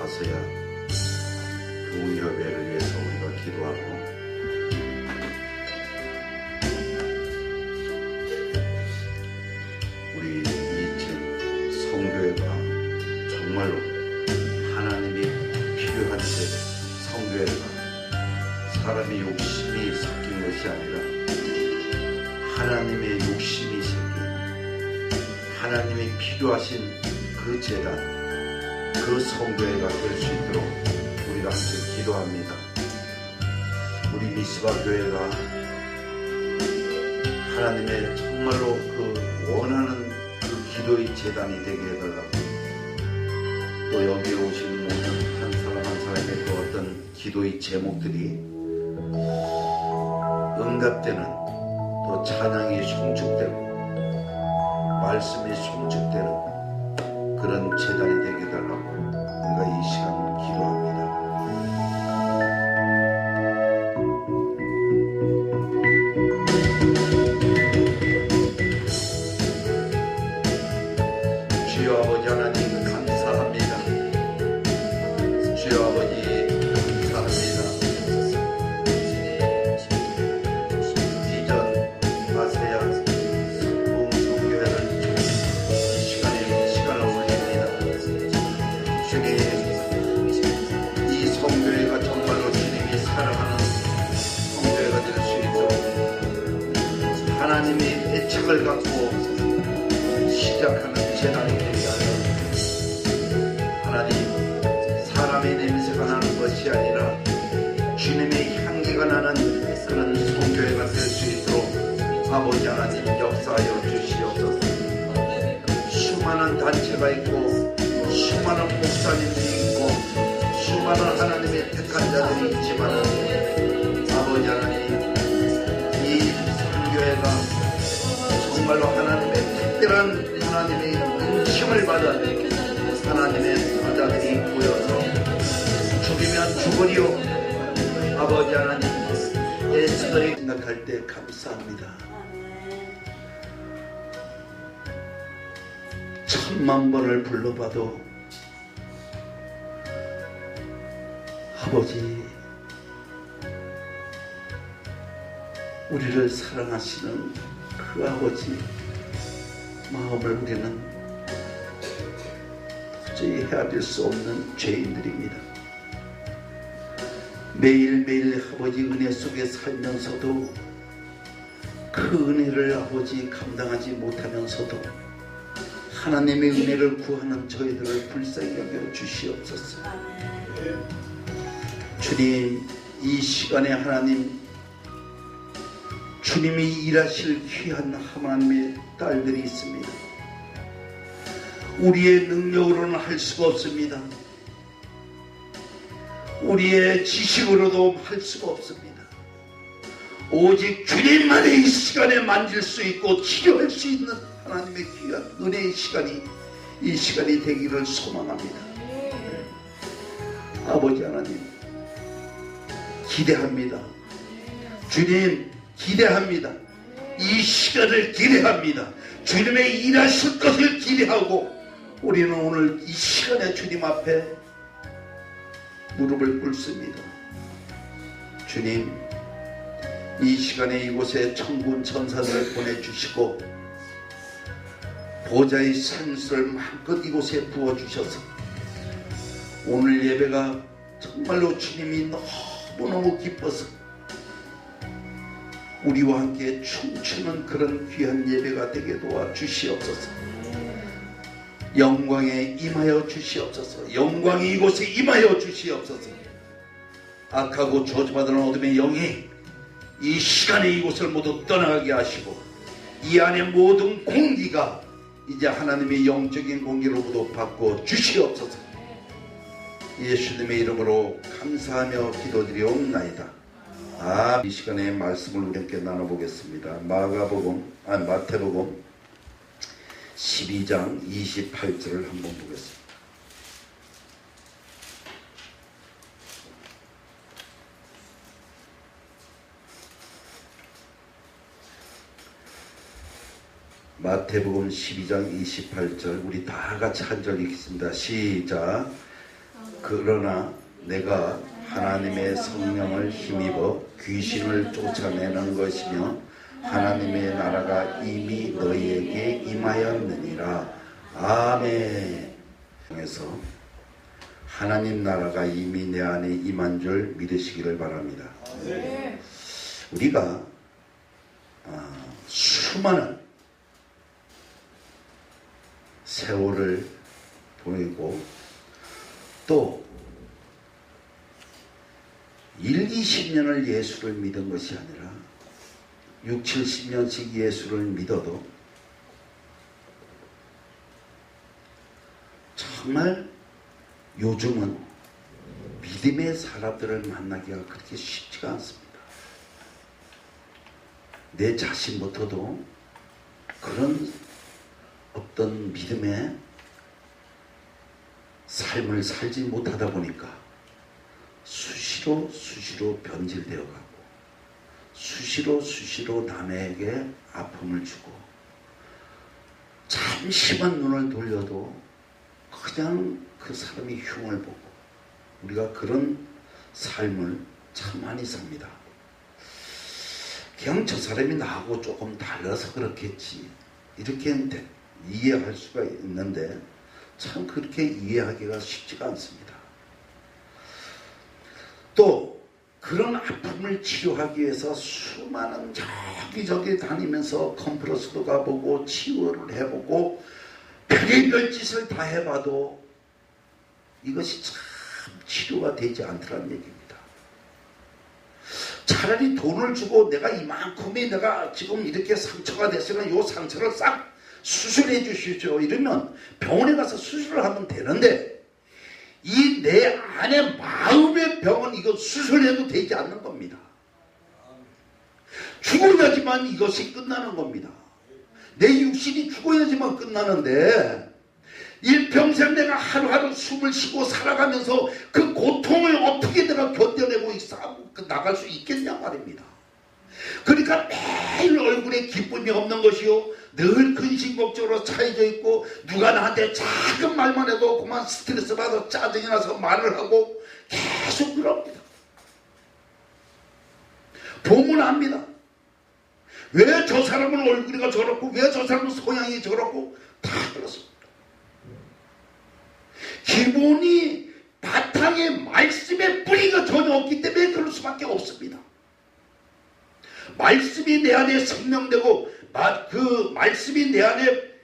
가서야 좋은 협의를 위해서 우리가 기도하고 우리 이천 성교회가 정말로 하나님이 필요한 성교회가 사람의 욕심이 섞인 것이 아니라 하나님의 욕심이 섞인 하나님이 필요하신 그 재단, 그 성교회가 될 수 있도록 우리가 함께 기도합니다. 우리 미스바 교회가 하나님의 정말로 그 원하는 그 기도의 재단이 되게 해달라고, 또 여기에 오신 모든 한 사람 한 사람의 그 어떤 기도의 제목들이 응답되는, 또 찬양이 송축되고 말씀이 송축되는 그런 재단이 되게 해달라고 우리가 이 시간 기도합니다. 주여 아버지 하나님 감사합니다. 주여 아버지 감사합니다. 이전 아세아 성교회를 이 시간을 올립니다. 주님, 이 성교회가 정말로 주님이 사랑하는 성교회가 될 수 있도록 하나님이 애착을 갖고 시작하는 재단이 되게 하여 하나님, 사람의 냄새가 나는 것이 아니라 주님의 향기가 나는 그런 성교회가 될 수 있도록 아버지 하나님 역사하여 주시옵소서. 수많은 단체가 있고 수많은 목사님들이 있고 수많은 하나님의 택한 자들이 있지만 아버지 하나님, 이 성교회가 정말로 하나님의 특별한 하나님의 힘을 받은 하나님의 사자들이 모여서 죽이면 죽으리요 아버지 하나님 에스더에 생각할 때 감사합니다. 10,000,000번을 불러봐도 아버지, 우리를 사랑하시는 그 아버지 마음을 우리는 도저히 헤아릴 수 없는 죄인들입니다. 매일매일 아버지 은혜 속에 살면서도 그 은혜를 아버지 감당하지 못하면서도 하나님의 은혜를 구하는 저희들을 불쌍히 여겨 주시옵소서. 주님, 이 시간에 하나님, 주님이 일하실 귀한 하나님의 딸들이 있습니다. 우리의 능력으로는 할 수가 없습니다. 우리의 지식으로도 할 수가 없습니다. 오직 주님만이 이 시간에 만질 수 있고 치료할 수 있는 하나님의 귀한 은혜의 시간이 이 시간이 되기를 소망합니다. 아버지 하나님, 기대합니다. 주님, 기대합니다. 이 시간을 기대합니다. 주님의 일하실 것을 기대하고 우리는 오늘 이 시간에 주님 앞에 무릎을 꿇습니다. 주님, 이 시간에 이곳에 천군 천사들을 보내주시고 보좌의 산수를 마음껏 이곳에 부어주셔서 오늘 예배가 정말로 주님이 너무너무 기뻐서 우리와 함께 춤추는 그런 귀한 예배가 되게 도와주시옵소서. 영광에 임하여 주시옵소서. 영광이 이곳에 임하여 주시옵소서. 악하고 저주받은 어둠의 영이 이 시간에 이곳을 모두 떠나가게 하시고 이 안에 모든 공기가 이제 하나님의 영적인 공기로부터 바꿔 주시옵소서. 예수님의 이름으로 감사하며 기도드리옵나이다. 이 시간에 말씀을 우리 함께 나눠보겠습니다. 마태복음 12장 28절을 한번 보겠습니다. 마태복음 12장 28절 우리 다 같이 한 절 읽겠습니다. 시작. 그러나 내가 하나님의 성령을 힘입어 귀신을 쫓아내는 것이며 하나님의 나라가 이미 너희에게 임하였느니라. 아멘. 그래서 하나님 나라가 이미 내 안에 임한 줄 믿으시기를 바랍니다. 우리가 수많은 세월을 보내고 또 1, 20년을 예수를 믿은 것이 아니라 6, 70년씩 예수를 믿어도 정말 요즘은 믿음의 사람들을 만나기가 그렇게 쉽지가 않습니다. 내 자신부터도 그런 어떤 믿음의 삶을 살지 못하다 보니까 수시로 변질되어 가고 수시로 남에게 아픔을 주고 잠시만 눈을 돌려도 그냥 그 사람이 흉을 보고 우리가 그런 삶을 참 많이 삽니다. 그냥 저 사람이 나하고 조금 달라서 그렇겠지 이렇게 이해할 수가 있는데 참 그렇게 이해하기가 쉽지가 않습니다. 또 그런 아픔을 치료하기 위해서 수많은 저기저기 다니면서 컨퍼런스도 가보고 치유를 해보고 별의별 짓을 다 해봐도 이것이 참 치료가 되지 않더라는 얘기입니다. 차라리 돈을 주고 내가 이만큼이 내가 지금 이렇게 상처가 됐으면 이 상처를 싹 수술해 주시죠 이러면 병원에 가서 수술을 하면 되는데 이 내 안에 마음의 병은 이거 수술해도 되지 않는 겁니다. 죽어야지만 이것이 끝나는 겁니다. 내 육신이 죽어야지만 끝나는데 일평생 내가 하루하루 숨을 쉬고 살아가면서 그 고통을 어떻게 내가 견뎌내고 나갈 수 있겠냐 말입니다. 그러니까 매일 얼굴에 기쁨이 없는 것이요 늘 근심걱정으로 차여져 있고 누가 나한테 작은 말만 해도 그만 스트레스 받아 짜증이 나서 말을 하고 계속 그럽니다. 보면 압니다. 왜 저 사람은 얼굴이 저렇고 왜 저 사람은 성향이 저렇고 다 그렇습니다. 기본이 바탕에 말씀의 뿌리가 전혀 없기 때문에 그럴 수밖에 없습니다. 말씀이 내 안에 생명되고 그 말씀이 내 안에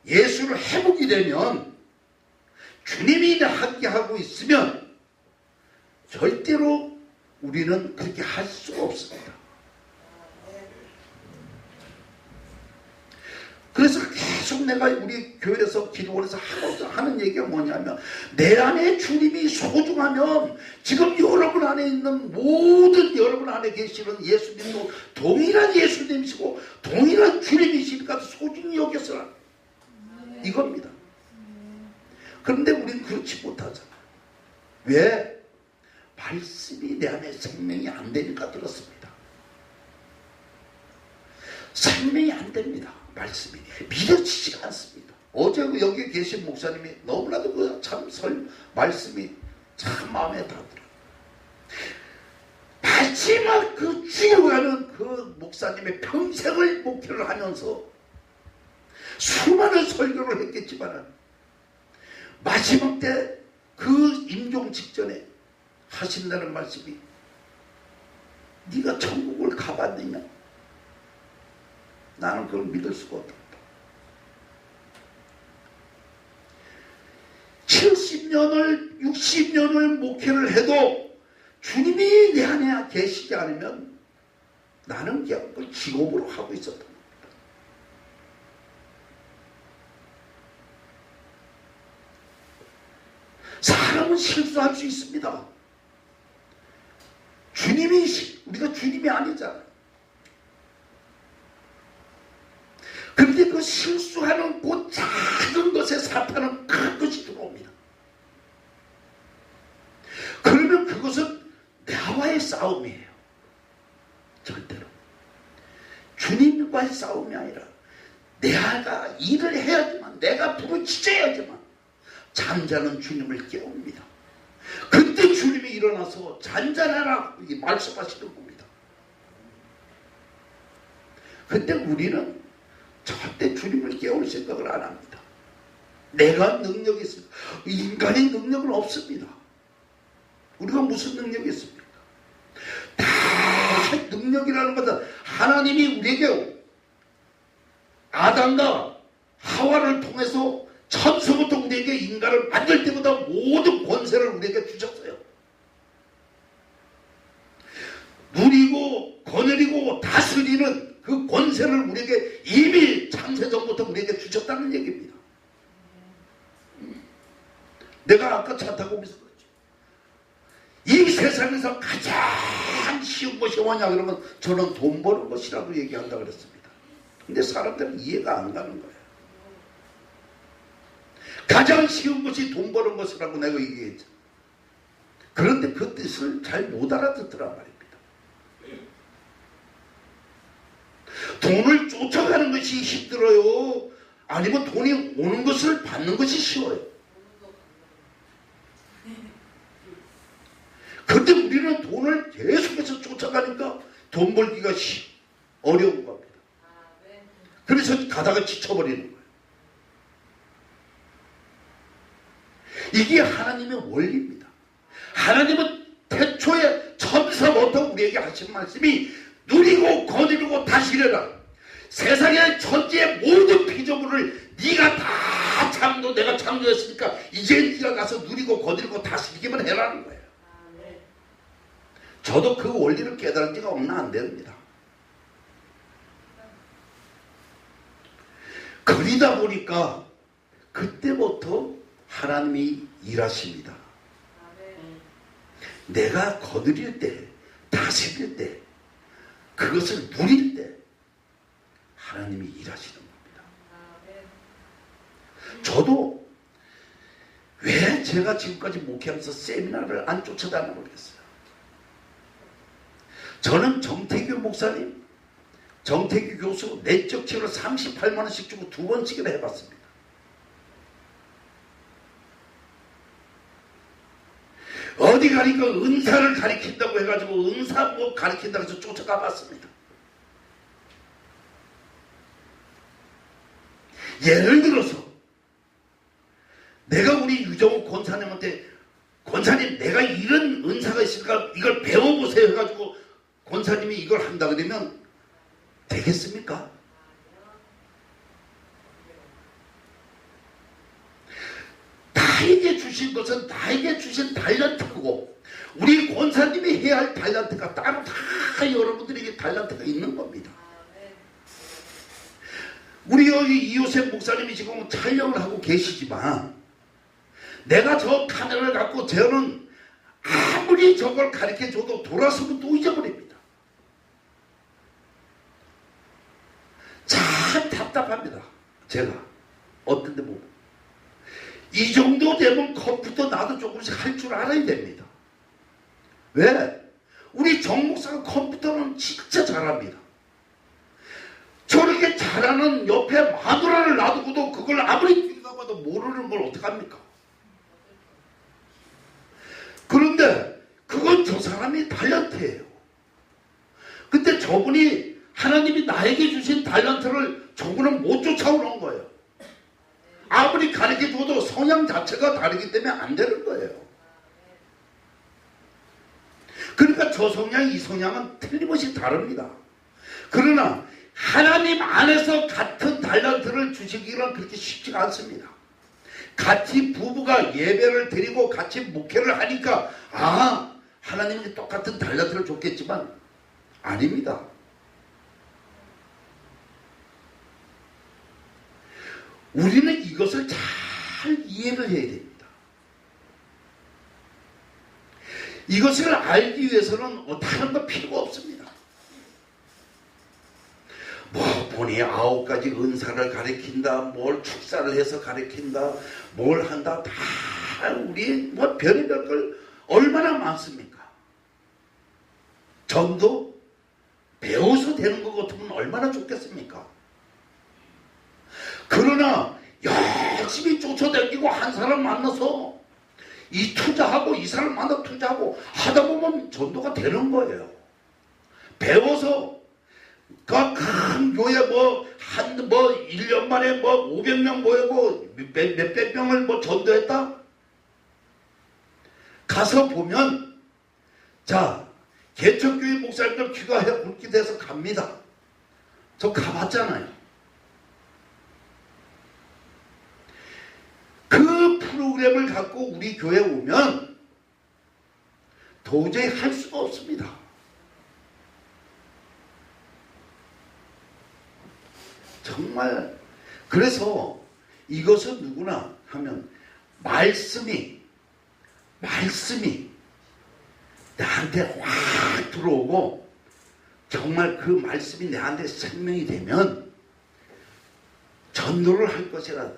예수를 해보게 되면 주님이 함께하고 있으면 절대로 우리는 그렇게 할 수가 없습니다. 그래서 계속 내가 우리 교회에서 기도원에서 하는 얘기가 뭐냐면 내 안에 주님이 소중하면 지금 여러분 안에 있는 모든 여러분 안에 계시는 예수님도 동일한 예수님이시고 동일한 주님이시니까 소중히 여겼으라 이겁니다. 그런데 우리는 그렇지 못하잖아. 왜? 말씀이 내 안에 생명이 안 되니까 그렇습니다. 생명이 안 됩니다. 말씀이 믿어지지가 않습니다. 어제 여기 계신 목사님이 너무나도 참 말씀이 참 마음에 닿더라고요. 마지막 그 죽어가는 그 목사님의 평생을 목표를 하면서 수많은 설교를 했겠지만 마지막 때 그 임종 직전에 하신다는 말씀이 네가 천국을 가봤느냐? 나는 그걸 믿을 수가 없다. 70년을 60년을 목회를 해도 주님이 내 안에 계시지 않으면 나는 그냥 그걸 직업으로 하고 있었던 겁니다. 사람은 실수할 수 있습니다. 우리가 주님이 아니잖아요. 그런데 그 실수하는 그 작은 것에 사탄은 큰 것이 들어옵니다. 그러면 그것은 나와의 싸움이에요. 절대로. 주님과의 싸움이 아니라 내가 일을 해야지만 내가 부르짖어야지만 잠자는 주님을 깨웁니다. 그때 주님이 일어나서 잔잔하라 이 말씀하시는 겁니다. 근데 우리는 절대 주님을 깨울 생각을 안 합니다. 내가 능력이 있습니다. 인간의 능력은 없습니다. 우리가 무슨 능력이 있습니까? 다 능력이라는 것은 하나님이 우리에게 아담과 하와를 통해서 처음부터 우리에게 인간을 만들 때보다 모든 권세를 우리에게 주셨어요. 누리고 거느리고 다스리는 그 권세를 우리에게 이미 창세전부터 우리에게 주셨다는 얘기입니다. 내가 아까 차 타고 오면서 그랬죠. 이 세상에서 가장 쉬운 것이 뭐냐 그러면 저는 돈 버는 것이라고 얘기한다 그랬습니다. 근데 사람들은 이해가 안 가는 거예요. 가장 쉬운 것이 돈 버는 것이라고 내가 얘기했죠. 그런데 그 뜻을 잘 못 알아듣더란 말입니다. 돈을 쫓아가는 것이 힘들어요? 아니면 돈이 오는 것을 받는 것이 쉬워요? 그런데 우리는 돈을 계속해서 쫓아가니까 돈 벌기가 어려운 겁니다. 그래서 가다가 지쳐버리는 거예요. 이게 하나님의 원리입니다. 하나님은 태초에 처음서부터 우리에게 하신 말씀이 누리고 거느리고 다스려라. 세상의 천지의 모든 피조물을 네가 다 창조 내가 창조했으니까 이제 네가 가서 누리고 거느리고 다스리기만 해라는 거예요. 저도 그 원리를 깨달은 지가 얼마 안 됩니다. 그러다 보니까 그때부터 하나님이 일하십니다. 내가 거느릴 때, 다스릴 때, 그것을 누릴 때 하나님이 일하시는 겁니다. 저도 왜 제가 지금까지 목회하면서 세미나를 안 쫓아다니나 모르겠어요. 저는 정태규 목사님, 정태규 교수 내적 치료를 38만 원씩 주고 2번씩이나 해봤습니다. 어디 가니까 은사를 가리킨다고 해가지고 은사 뭐 가리킨다고 해서 쫓아가 봤습니다. 예를 들어서 내가 우리 유정욱 권사님한테 권사님 내가 이런 은사가 있으니까 이걸 배워보세요 해가지고 권사님이 이걸 한다 그러면 되겠습니까? 나에게 주신 것은 나에게 주신 달란트고 우리 권사님이 해야 할 달란트가 따로 다 여러분들에게 달란트가 있는 겁니다. 우리 여기 이호셉 목사님이 지금 촬영을 하고 계시지만 내가 저 카메라를 갖고 저는 아무리 저걸 가르쳐줘도 돌아서면 또 잊어버립니다. 참 답답합니다. 제가 어떤 데 보면 이 정도 되면 컴퓨터 나도 조금씩 할 줄 알아야 됩니다. 왜? 우리 정 목사가 컴퓨터는 진짜 잘합니다. 저렇게 잘하는 옆에 마누라를 놔두고도 그걸 아무리 뛰어가봐도 모르는 걸 어떡합니까? 그런데 그건 저 사람이 달란트예요. 근데 저분이 하나님이 나에게 주신 달란트를 저분은 못 쫓아오는 거예요. 아무리 가르쳐줘도 성향 자체가 다르기 때문에 안 되는 거예요. 그러니까 저 성향, 이 성향은 틀림없이 다릅니다. 그러나 하나님 안에서 같은 달란트를 주시기는 그렇게 쉽지가 않습니다. 같이 부부가 예배를 드리고 같이 목회를 하니까 하나님이 똑같은 달란트를 줬겠지만 아닙니다. 우리는 이것을 잘 이해를 해야 됩니다. 이것을 알기 위해서는 다른 거 필요가 없습니다. 보니 9가지 은사를 가리킨다, 뭘 축사를 해서 가리킨다, 뭘 한다, 다 우리 별의별 걸 얼마나 많습니까? 전도 배워서 되는 것 같으면 얼마나 좋겠습니까? 그러나 열심히 쫓아다니고 한 사람 만나서 이 투자하고 이 사람 만나 투자하고 하다 보면 전도가 되는 거예요. 배워서 큰 교회 뭐 1년 만에 500명 모이고 몇백 명을 전도했다? 가서 보면 자 개척교회 목사님들 귀가 굵게 돼서 갑니다. 저 가봤잖아요. 그 프로그램을 갖고 우리 교회에 오면 도저히 할 수가 없습니다. 정말 그래서 이것은 누구나 하면 말씀이 나한테 확 들어오고 정말 그 말씀이 내한테 생명이 되면 전도를 할 것이라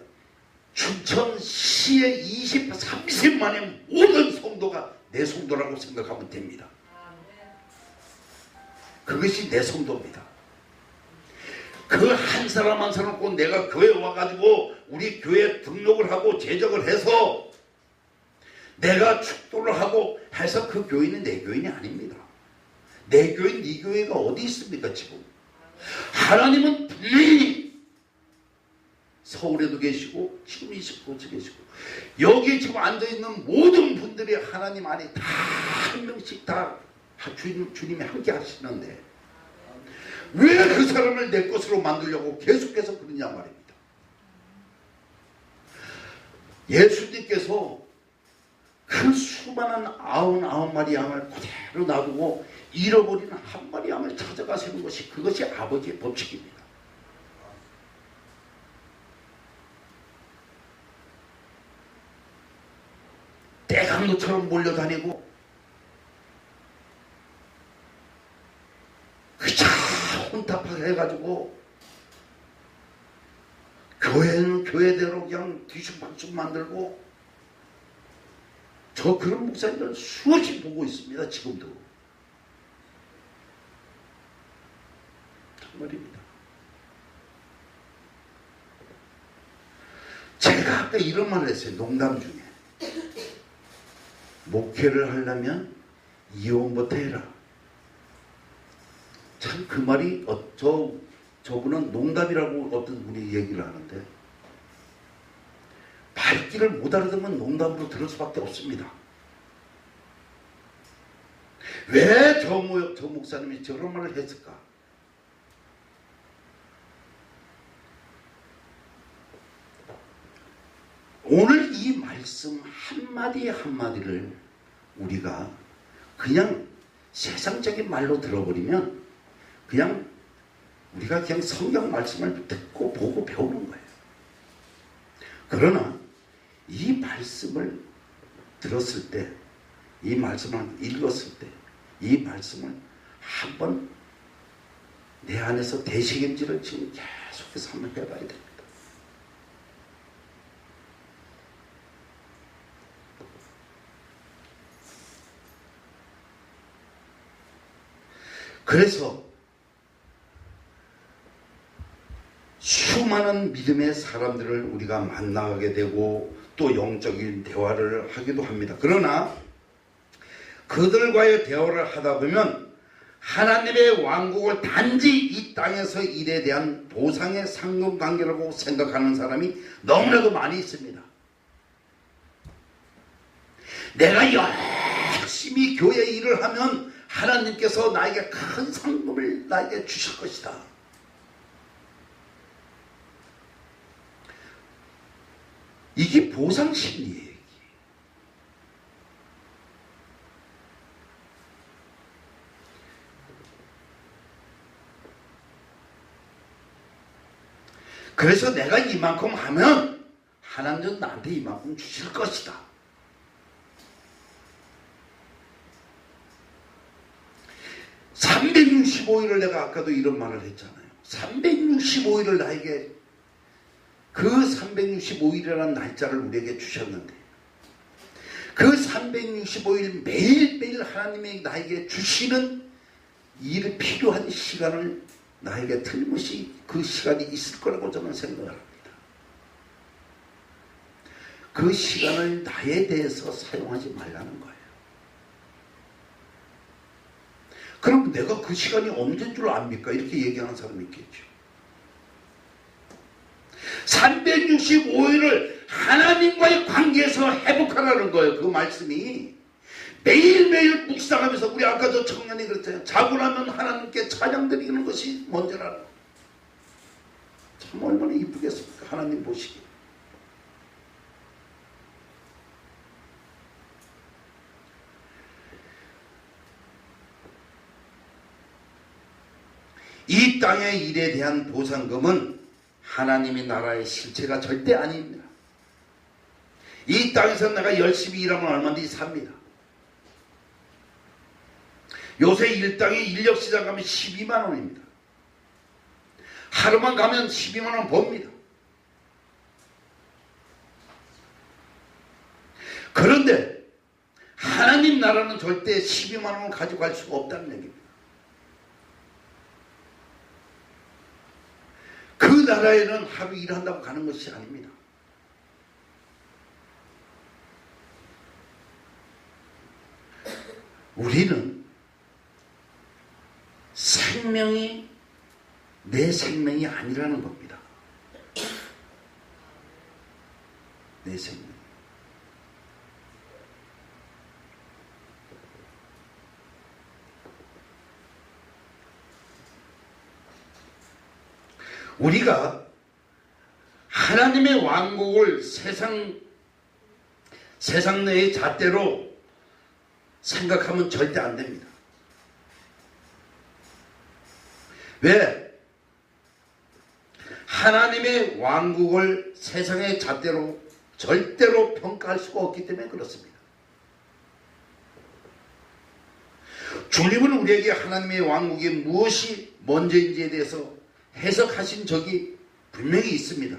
춘천시의 20, 30 만의 모든 성도가 내 성도라고 생각하면 됩니다. 그것이 내 성도입니다. 그 한 사람 한 사람 꼭 내가 교회에 와가지고 우리 교회에 등록을 하고 제적을 해서 내가 축도를 하고 해서 그 교인은 내 교인이 아닙니다. 내 교인, 네 교회가 어디 있습니까 지금? 하나님은 분명히 서울에도 계시고 지금 20곳에 계시고 여기 지금 앉아있는 모든 분들이 하나님 안에 다 한 명씩 다 주님이 함께 하시는데 왜 그 사람을 내 것으로 만들려고 계속해서 그러냐 말입니다. 예수님께서 그 수많은 99마리 양을 그대로 놔두고 잃어버리는 한 마리 양을 찾아가시는 것이 그것이 아버지의 법칙입니다. 대강도처럼 몰려다니고 그저 혼탑하게 해가지고 교회는 교회대로 그냥 뒤죽박죽 만들고 저 그런 목사님들 수없이 보고 있습니다. 지금도. 정말입니다. 제가 아까 이런 말을 했어요. 농담 중에. 목회를 하려면 이혼부터 해라. 참 그 말이 저분은 농담이라고 어떤 분이 얘기를 하는데 말귀를 못 알아듣으면 농담으로 들을 수밖에 없습니다. 왜 저 목사님이 저런 말을 했을까? 오늘 이 말씀 한마디 한마디를 우리가 그냥 세상적인 말로 들어버리면 우리가 그냥 성경 말씀을 듣고 보고 배우는 거예요. 그러나 이 말씀을 들었을 때, 이 말씀을 읽었을 때, 이 말씀을 한번 내 안에서 되새김질을 지금 계속해서 한번 해봐야 됩니다. 그래서 수많은 믿음의 사람들을 우리가 만나게 되고 또 영적인 대화를 하기도 합니다. 그러나 그들과의 대화를 하다 보면 하나님의 왕국을 단지 이 땅에서 일에 대한 보상의 상관관계라고 생각하는 사람이 너무나도 많이 있습니다. 내가 열심히 교회 일을 하면 하나님께서 나에게 큰 상급을 나에게 주실 것이다. 이게 보상심리예요. 그래서 내가 이만큼 하면 하나님은 나한테 이만큼 주실 것이다. 365일을 내가 아까도 이런 말을 했잖아요. 365일을 나에게 그 365일이라는 날짜를 우리에게 주셨는데 그 365일 매일매일 하나님이 나에게 주시는 일에 필요한 시간을 나에게 틀림없이 그 시간이 있을 거라고 저는 생각을 합니다. 그 시간을 나에 대해서 사용하지 말라는 거예요. 그럼 내가 그 시간이 언제인 줄 압니까? 이렇게 얘기하는 사람이 있겠죠. 365일을 하나님과의 관계에서 회복하라는 거예요. 그 말씀이. 매일매일 묵상하면서, 우리 아까 저 청년이 그랬잖아요. 자고 나면 하나님께 찬양 드리는 것이 먼저라는 거예요. 참 얼마나 이쁘겠습니까? 하나님 보시기. 이 땅의 일에 대한 보상금은 하나님의 나라의 실체가 절대 아닙니다. 이 땅에서 내가 열심히 일하면 얼마든지 삽니다. 요새 일당에 인력시장 가면 12만 원입니다. 하루만 가면 12만 원 법니다. 그런데 하나님 나라는 절대 12만 원을 가지고 갈 수가 없다는 얘기입니다. 그 나라에는 하루 일한다고 가는 것이 아닙니다. 우리는 생명이 내 생명이 아니라는 겁니다. 내 생명. 우리가 하나님의 왕국을 세상 내의 잣대로 생각하면 절대 안 됩니다. 왜? 하나님의 왕국을 세상의 잣대로 절대로 평가할 수가 없기 때문에 그렇습니다. 주님은 우리에게 하나님의 왕국이 무엇이 먼저인지에 대해서 해석하신 적이 분명히 있습니다.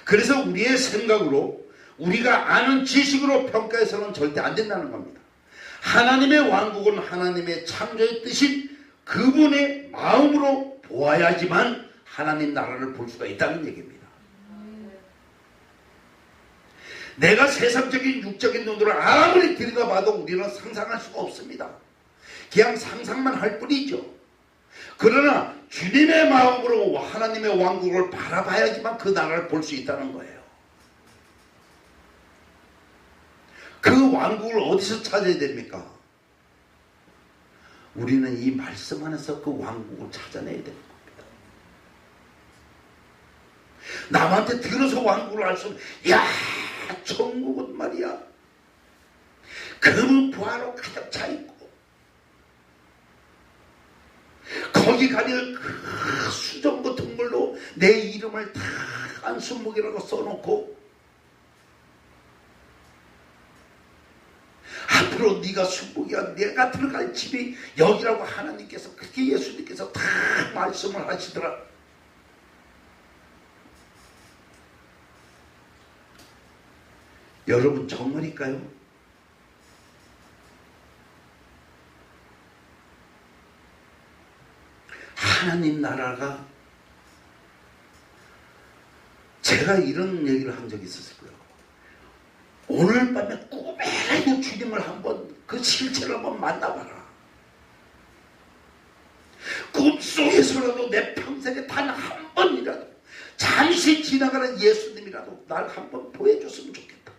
그래서 우리의 생각으로, 우리가 아는 지식으로 평가해서는 절대 안 된다는 겁니다. 하나님의 왕국은 하나님의 창조의 뜻인 그분의 마음으로 보아야지만 하나님 나라를 볼 수가 있다는 얘기입니다. 내가 세상적인 육적인 눈으로 아무리 들여다봐도 우리는 상상할 수가 없습니다. 그냥 상상만 할 뿐이죠. 그러나 주님의 마음으로 하나님의 왕국을 바라봐야지만 그 나라를 볼 수 있다는 거예요. 그 왕국을 어디서 찾아야 됩니까? 우리는 이 말씀 안에서 그 왕국을 찾아내야 되는 겁니다. 남한테 들어서 왕국을 알 수는, 야, 천국은 말이야 금은 부하로 가득 차 있고, 거기 가면 그 수정구 등물로 내 이름을 다 안순목이라고 써놓고, 앞으로 네가 순목이야, 내가 들어갈 집이 여기라고 하나님께서, 그렇게 예수님께서 다 말씀을 하시더라. 여러분 정말일까요? 하나님 나라가, 제가 이런 얘기를 한 적이 있었을 거예요. 오늘 밤에 꿈에라도 주님을 한번, 그 실체를 한번 만나봐라. 꿈속에서라도 내 평생에 단 한 번이라도 잠시 지나가는 예수님이라도 날 한번 보여줬으면 좋겠다.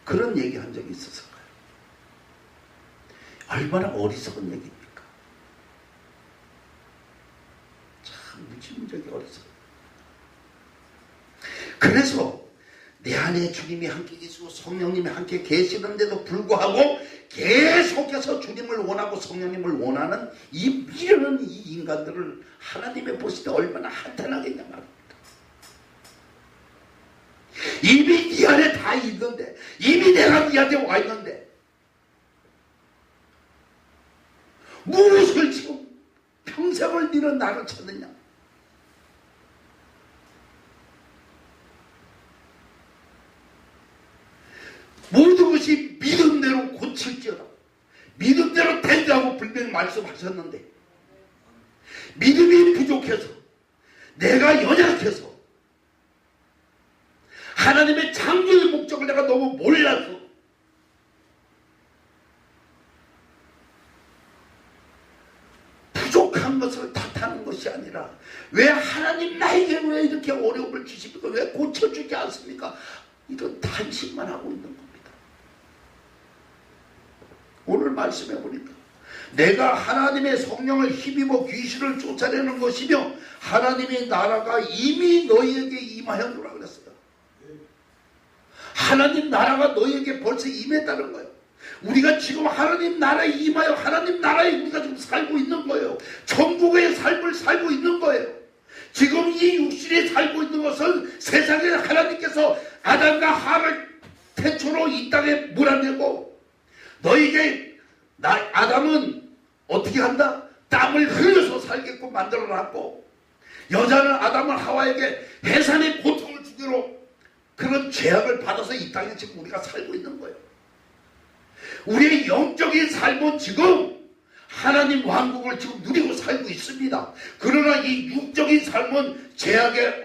그런 얘기 한 적이 있었을 거예요. 얼마나 어리석은 얘기입니까? 참 무지무지하게 어리석어요. 그래서 내 안에 주님이 함께 계시고 성령님이 함께 계시는데도 불구하고 계속해서 주님을 원하고 성령님을 원하는 이 미련한 이 인간들을 하나님이 보실 때 얼마나 한탄하겠냐 말입니다. 이미 네 안에 다 있는데, 이미 내가 네한테 와 있는데 무엇을 지금 평생을 네는 나를 찾느냐? 모든 것이 믿음대로 고칠지어다. 믿음대로 된다고 분명히 말씀하셨는데, 믿음이 부족해서 내가 연약해서 하나님의 창조의 목적을 내가 너무 몰라서 부족한 것을 탓하는 것이 아니라 왜 하나님 나에게 왜 이렇게 어려움을 주십니까? 왜 고쳐주지 않습니까? 이런 탄식만 하고 있는 겁니다. 오늘 말씀해 보니까 내가 하나님의 성령을 힘입어 귀신을 쫓아내는 것이며 하나님의 나라가 이미 너희에게 임하였노라 그랬어요. 하나님 나라가 너희에게 벌써 임했다는 거예요. 우리가 지금 하나님 나라에 임하여 하나님 나라에 우리가 지금 살고 있는 거예요. 천국의 삶을 살고 있는 거예요. 지금 이 육신에 살고 있는 것은 세상에 하나님께서 아담과 하와를 태초로 이 땅에 몰아내고 너희에게 아담은 어떻게 한다? 땀을 흘려서 살게끔 만들어놨고 여자는 아담을 하와에게 해산의 고통을 주기로 그런 죄악을 받아서 이 땅에 지금 우리가 살고 있는 거예요. 우리의 영적인 삶은 지금 하나님 왕국을 지금 누리고 살고 있습니다. 그러나 이 육적인 삶은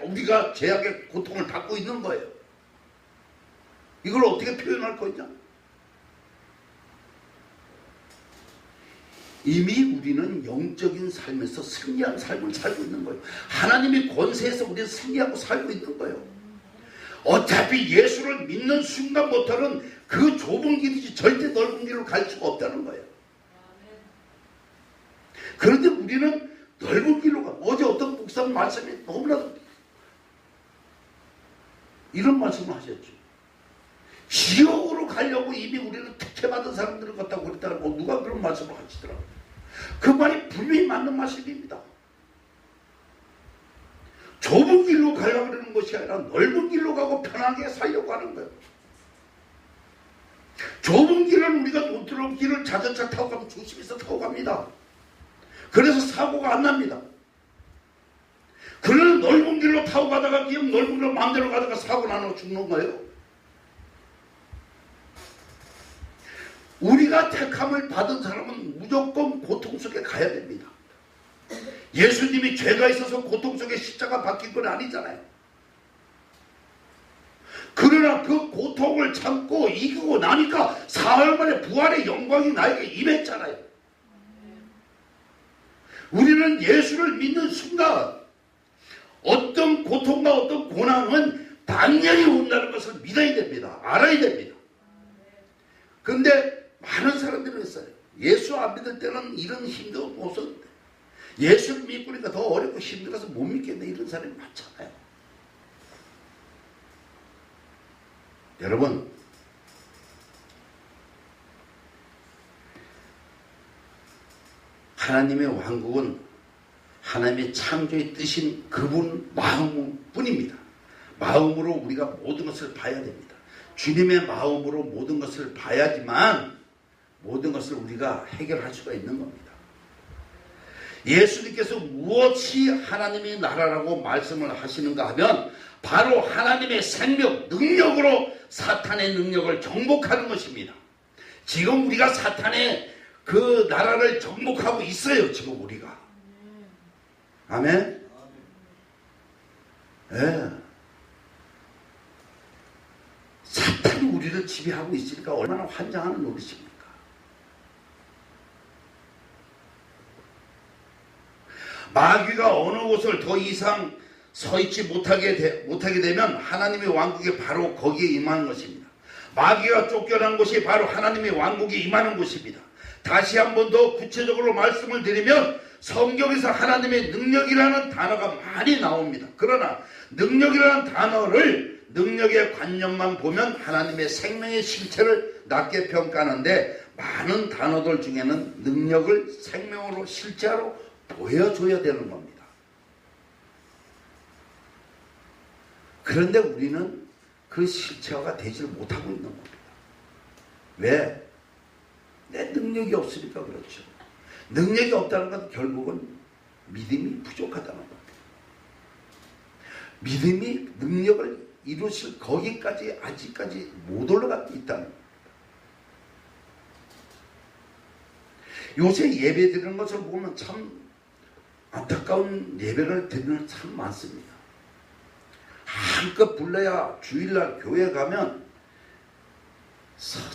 우리가 죄악의 고통을 받고 있는 거예요. 이걸 어떻게 표현할 거냐? 이미 우리는 영적인 삶에서 승리한 삶을 살고 있는 거예요. 하나님의 권세에서 우리는 승리하고 살고 있는 거예요. 어차피 예수를 믿는 순간부터는 그 좁은 길이지 절대 넓은 길로 갈 수가 없다는 거예요. 그런데 우리는 넓은 길로 가. 어제 어떤 목사님 말씀이 너무나도 이런 말씀을 하셨죠. 지옥으로 가려고 이미 우리는 특혜받은 사람들을 갖다고 그랬다고 누가 그런 말씀을 하시더라고요. 그 말이 분명히 맞는 말씀입니다. 좁은 길로 가려고 그러는 것이 아니라 넓은 길로 가고 편하게 살려고 하는 거예요. 좁은 길은 우리가 논두렁 길을 자전차 타고 가면 조심해서 타고 갑니다. 그래서 사고가 안 납니다. 그러나 넓은 길로 타고 가다가 그냥 넓은 길로 마음대로 가다가 사고 나서 죽는 거예요. 우리가 택함을 받은 사람은 무조건 고통 속에 가야 됩니다. 예수님이 죄가 있어서 고통 속에 십자가 박힌 건 아니잖아요. 그러나 그 고통을 참고 이기고 나니까 사흘 만에 부활의 영광이 나에게 임했잖아요. 우리는 예수를 믿는 순간 어떤 고통과 어떤 고난은 당연히 온다는 것을 믿어야 됩니다. 알아야 됩니다. 그런데 많은 사람들이 있어요. 예수 안 믿을 때는 이런 힘도 못 썼는데 예수를 믿으니까 더 어렵고 힘들어서 못 믿겠네 이런 사람이 많잖아요. 여러분, 하나님의 왕국은 하나님의 창조의 뜻인 그분 마음뿐입니다. 마음으로 우리가 모든 것을 봐야 됩니다. 주님의 마음으로 모든 것을 봐야지만 모든 것을 우리가 해결할 수가 있는 겁니다. 예수님께서 무엇이 하나님의 나라라고 말씀을 하시는가 하면 바로 하나님의 생명, 능력으로 사탄의 능력을 정복하는 것입니다. 지금 우리가 사탄의 그 나라를 정복하고 있어요. 지금 우리가. 아멘? 예. 사탄이 우리를 지배하고 있으니까 얼마나 환장하는 노릇입니까? 마귀가 어느 곳을 더 이상 서 있지 못하게 되면 하나님의 왕국이 바로 거기에 임하는 것입니다. 마귀가 쫓겨난 곳이 바로 하나님의 왕국이 임하는 곳입니다. 다시 한 번 더 구체적으로 말씀을 드리면 성경에서 하나님의 능력이라는 단어가 많이 나옵니다. 그러나 능력이라는 단어를 능력의 관념만 보면 하나님의 생명의 실체를 낮게 평가하는데 많은 단어들 중에는 능력을 생명으로 실제로 보여줘야 되는 겁니다. 그런데 우리는 그 실체화가 되지 못하고 있는 겁니다. 왜? 내 능력이 없으니까 그렇죠. 능력이 없다는 건 결국은 믿음이 부족하다는 겁니다. 믿음이 능력을 이루실 거기까지 아직까지 못 올라가고 있다는 겁니다. 요새 예배 드리는 것을 보면 참 안타까운 예배를 드리는 참 많습니다. 한껏 불러야 주일날 교회 가면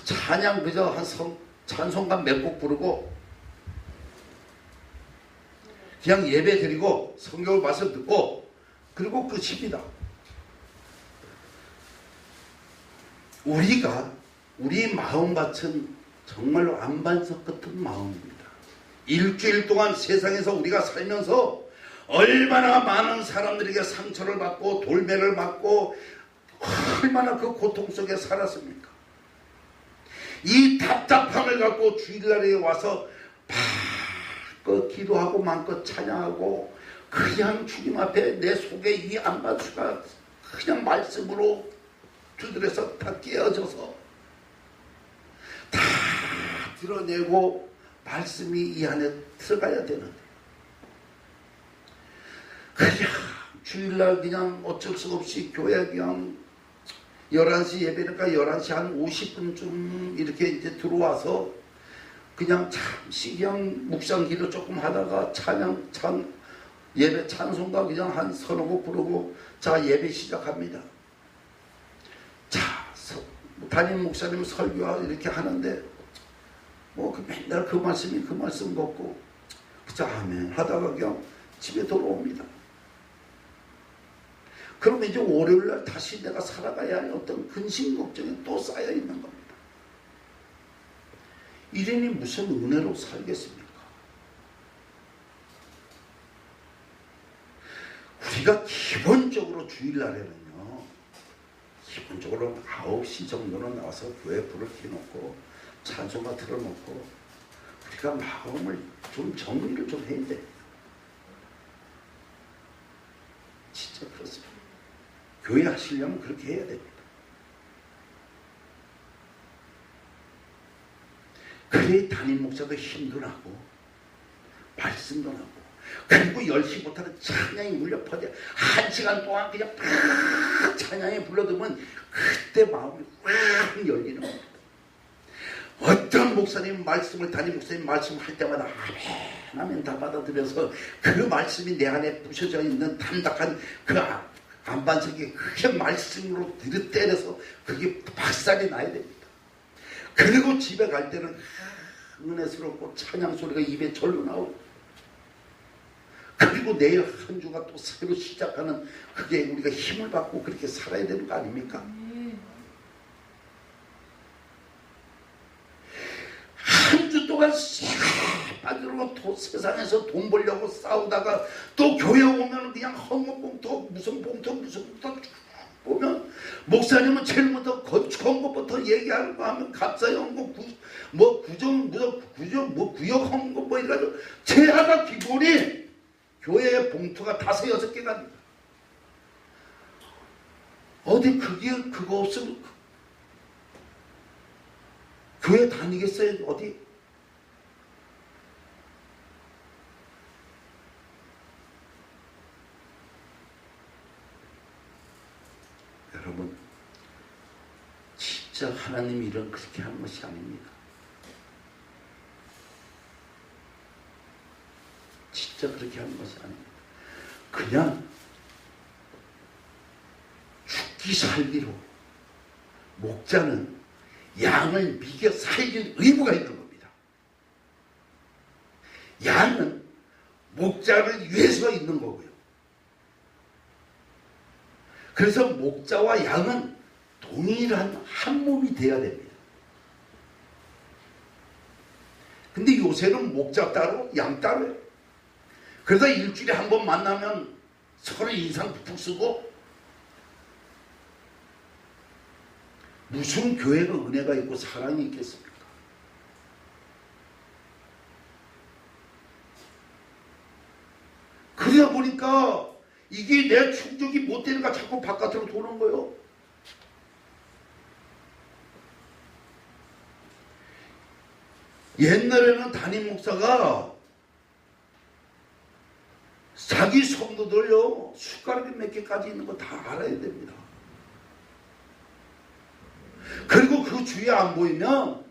찬양 그저 한 찬송가 몇 곡 부르고 그냥 예배 드리고 성경 말씀 듣고 그리고 끝입니다. 우리 마음밭은 정말로 안반석 같은 마음입니다. 일주일 동안 세상에서 우리가 살면서 얼마나 많은 사람들에게 상처를 받고 돌배를 맞고 얼마나 그 고통 속에 살았습니까? 이 답답함을 갖고 주일날에 와서 마음껏 기도하고 마음껏 찬양하고 그냥 주님 앞에 내 속에 이 안반수가 그냥 말씀으로 두드려서 다 깨어져서 다 드러내고 말씀이 이 안에 들어가야 되는데 그냥 주일날 그냥 어쩔 수 없이 교회 그냥 11시 예배니까 11시 한 50분쯤 이렇게 이제 들어와서 그냥 잠시 그냥 묵상 기도 조금 하다가 예배 찬송가 그냥 한 서너 곡 부르고 자 예배 시작합니다. 자 담임 목사님 설교와 이렇게 하는데 맨날 그 말씀이 그 말씀 같고 자 아멘 하다가 그냥 집에 돌아옵니다. 그러면 이제 월요일날 다시 내가 살아가야 할 어떤 근심 걱정이 또 쌓여 있는 겁니다. 이러니 무슨 은혜로 살겠습니까? 우리가 기본적으로 주일날에는요, 기본적으로 9시 정도는 나와서 교회 불을 켜놓고 찬송가 틀어놓고 우리가 마음을 좀 정리를 좀 해야 됩니다. 진짜 그렇습니다. 교회 하시려면 그렇게 해야 됩니다. 그래 담임 목사도 힘도 나고 말씀도 나고 그리고 10시부터는 찬양이 물려 퍼져 1시간 동안 그냥 팍 찬양이 불러두면 그때 마음이 확 열리는 겁니다. 어떤 목사님 말씀을 담임 목사님 말씀할 때마다 아멘 아멘 다 받아들여서 그 말씀이 내 안에 부셔져 있는 담백한 그 안반석이 그게 말씀으로 때려서 그게 박살이 나야 됩니다. 그리고 집에 갈 때는 은혜스럽고 찬양 소리가 입에 절로 나오고 그리고 내일 한 주가 또 새로 시작하는 그게 우리가 힘을 받고 그렇게 살아야 되는 거 아닙니까? 한 주 동안 빠지로 세상에서 돈 벌려고 싸우다가 또 교회 오면 그냥 헌금봉투 무슨 봉투 보면 목사님은 제일 먼저 건축한 것부터 얘기하는 거 하면 갑사연금 구역 헌금 이래가지고 제하가 기본이 교회의 봉투가 5, 6개가 어디 그거 없으면 교회 다니겠어요? 어디? 여러분 진짜 하나님이 이런 그렇게 하는 것이 아닙니다. 진짜 그렇게 하는 것이 아닙니다. 그냥 죽기 살기로 목자는 양을 미겨 살릴 의무가 있는 겁니다. 양은 목자를 위해서 있는 거고요. 그래서 목자와 양은 동일한 한 몸이 돼야 됩니다. 근데 요새는 목자 따로 양 따로요. 그래서 일주일에 한 번 만나면 서로 인상 푹 쓰고 무슨 교회가 은혜가 있고 사랑이 있겠습니까? 그러다 보니까 이게 내 충족이 못 되니까 자꾸 바깥으로 도는 거예요. 옛날에는 담임 목사가 자기 성도들요 숟가락이 몇 개까지 있는 거 다 알아야 됩니다. 그리고 그 주위에 안 보이면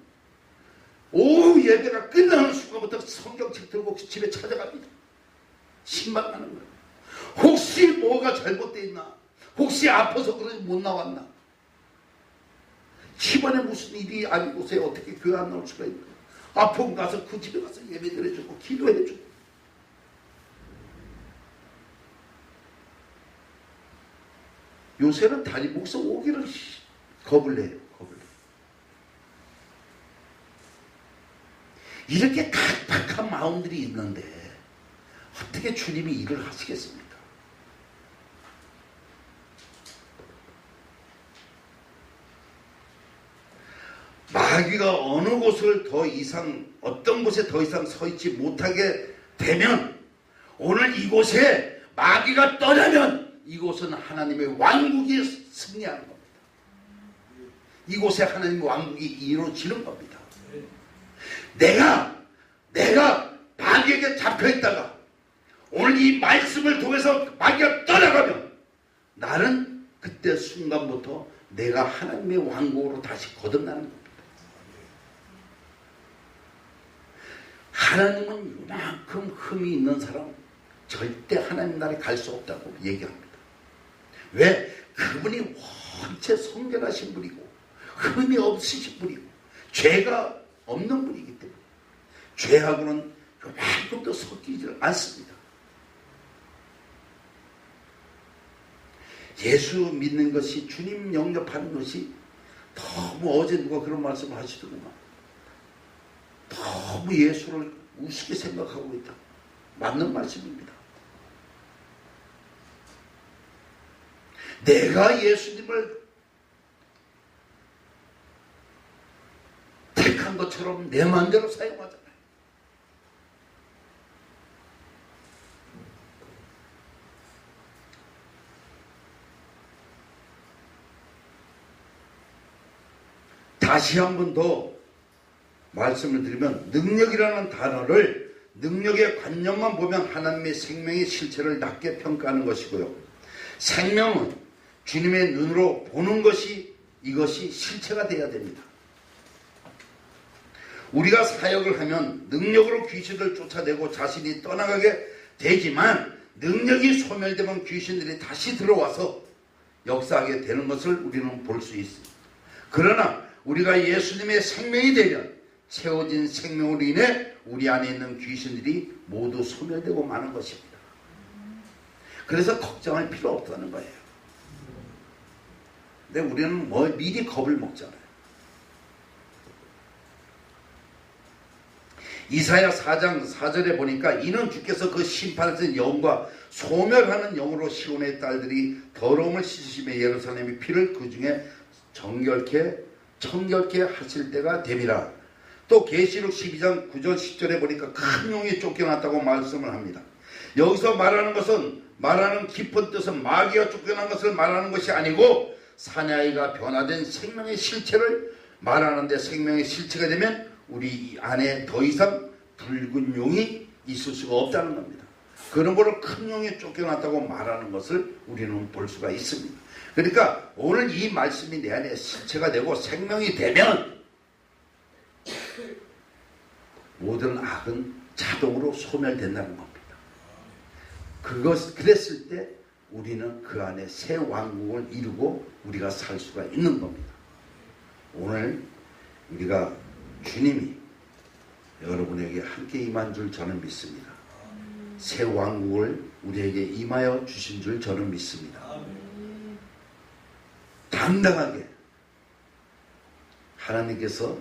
오후 예배가 끝나는 순간부터 성경책 들고 집에 찾아갑니다. 신박하는 거예요. 혹시 뭐가 잘못되어 있나? 혹시 아파서 그러지 못 나왔나? 집안에 무슨 일이 아니고서 어떻게 교회 안 나올 수가 있나? 아프면 가서 그 집에 가서 예배드려주고 기도해주고. 요새는 담임 목사 오기를 겁을 내요. 겁을 내요. 이렇게 각박한 마음들이 있는데 어떻게 주님이 일을 하시겠습니까? 마귀가 어느 곳을 더 이상, 어떤 곳에 더 이상 서 있지 못하게 되면, 오늘 이곳에 마귀가 떠나면 이곳은 하나님의 왕국이 승리하는 겁니다. 이곳에 하나님의 왕국이 이루어지는 겁니다. 내가 마귀에게 잡혀있다가 오늘 이 말씀을 통해서 마귀가 떠나가면 나는 그때 순간부터 내가 하나님의 왕국으로 다시 거듭나는 겁니다. 하나님은 이만큼 흠이 있는 사람 절대 하나님 나라에 갈 수 없다고 얘기합니다. 왜? 그분이 원체 성결하신 분이고 흠이 없으신 분이고 죄가 없는 분이기 때문에 죄하고는 요만큼도 섞이지 않습니다. 예수 믿는 것이, 주님 영접하는 것이 너무, 어제 누가 그런 말씀을 하시더구만. 너무 예수를 우습게 생각하고 있다. 맞는 말씀입니다. 내가 예수님을 택한 것처럼 내 마음대로 사용하잖아요. 다시 한 번 더 말씀을 드리면, 능력이라는 단어를 능력의 관념만 보면 하나님의 생명의 실체를 낮게 평가하는 것이고요. 생명은 주님의 눈으로 보는 것이, 이것이 실체가 되어야 됩니다. 우리가 사역을 하면 능력으로 귀신을 쫓아내고 자신이 떠나가게 되지만, 능력이 소멸되면 귀신들이 다시 들어와서 역사하게 되는 것을 우리는 볼 수 있습니다. 그러나 우리가 예수님의 생명이 되면 채워진 생명으로 인해 우리 안에 있는 귀신들이 모두 소멸되고 마는 것입니다. 그래서 걱정할 필요 없다는 거예요. 근데 우리는 미리 겁을 먹잖아요. 이사야 4장 4절에 보니까, 이는 주께서 그 심판하신 영과 소멸하는 영으로 시온의 딸들이 더러움을 씻으시며 예루살렘의 피를 그 중에 청결케 하실 때가 됨이라. 또 계시록 12장 9절 10절에 보니까 큰 용이 쫓겨났다고 말씀을 합니다. 여기서 말하는 깊은 뜻은 마귀가 쫓겨난 것을 말하는 것이 아니고, 사내아이가 변화된 생명의 실체를 말하는데, 생명의 실체가 되면 우리 안에 더 이상 붉은 용이 있을 수가 없다는 겁니다. 그런 거를 큰 용이 쫓겨났다고 말하는 것을 우리는 볼 수가 있습니다. 그러니까 오늘 이 말씀이 내 안에 실체가 되고 생명이 되면 모든 악은 자동으로 소멸된다는 겁니다. 그랬을 때 우리는 그 안에 새 왕국을 이루고 우리가 살 수가 있는 겁니다. 오늘 우리가 주님이 여러분에게 함께 임한 줄 저는 믿습니다. 새 왕국을 우리에게 임하여 주신 줄 저는 믿습니다. 당당하게 하나님께서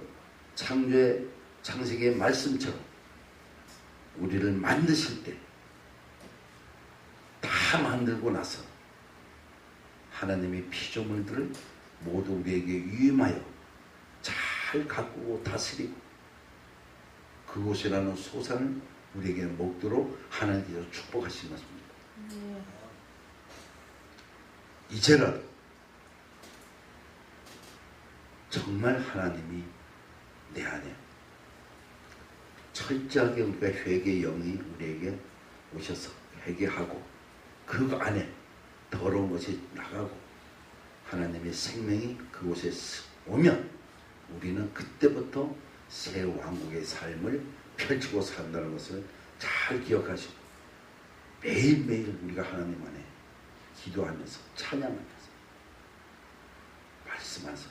창세기의 말씀처럼 우리를 만드실 때 다 만들고 나서 하나님의 피조물들을 모두 우리에게 위임하여 잘 가꾸고 다스리고 그곳이라는 소산을 우리에게 먹도록 하나님께서 축복하신 것입니다. 이제라도 정말 하나님이 내 안에 철저하게 우리가 회개의 영이 우리에게 오셔서 회개하고 그 안에 더러운 것이 나가고 하나님의 생명이 그곳에 오면 우리는 그때부터 새 왕국의 삶을 펼치고 산다는 것을 잘 기억하시고 매일매일 우리가 하나님 안에 기도하면서 찬양하면서 말씀하면서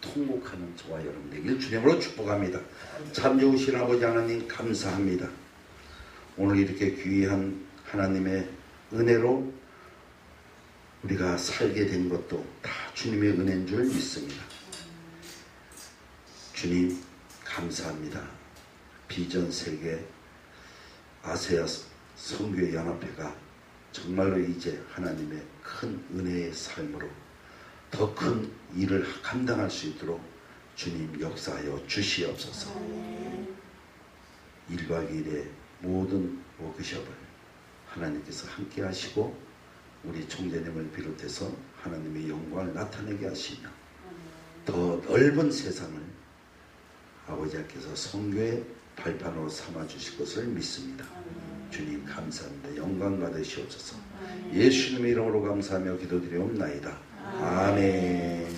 통곡하는 저와 여러분 되길 주님으로 축복합니다. 참 좋으신 아버지 하나님 감사합니다. 오늘 이렇게 귀한 하나님의 은혜로 우리가 살게 된 것도 다 주님의 은혜인 줄 믿습니다. 주님 감사합니다. 비전 세계 아세아 선교회 연합회가 정말로 이제 하나님의 큰 은혜의 삶으로 더 큰 일을 감당할 수 있도록 주님 역사하여 주시옵소서. 1박 2일의 모든 워크숍을 하나님께서 함께 하시고 우리 총재님을 비롯해서 하나님의 영광을 나타내게 하시며 더 넓은 세상을 아버지께서 선교의 발판으로 삼아 주실 것을 믿습니다. 주님 감사합니다. 영광 받으시옵소서. 예수님의 이름으로 감사하며 기도드리옵나이다. 아멘.